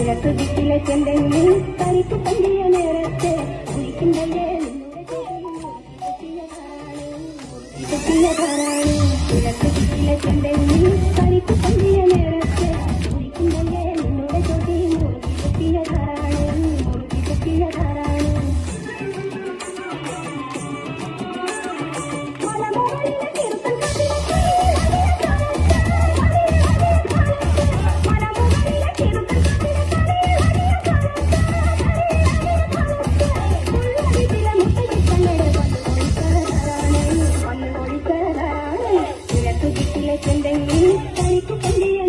കിഴക്ക് ദിക്കിലെ ചെന്തെങ്ങിൽ തനിക്ക് പന്തിയ നേരത്തെ കുളിക്കുന്നല്ലേ കിഴക്ക് ദിക്കിലെ ചെന്തെങ്ങിൽ തനിക്ക് പന്തിയ നേരത്തെ കുളിക്കുന്നല്ലേ നിന്നുടെ ചോട്ടി മുറുകി കുത്തിയ ധാരാണ് മുറുകി കുത്തിയ ധാരാണ് ചെന്തെങ്കിൽ തനിക്ക് പന്തിയ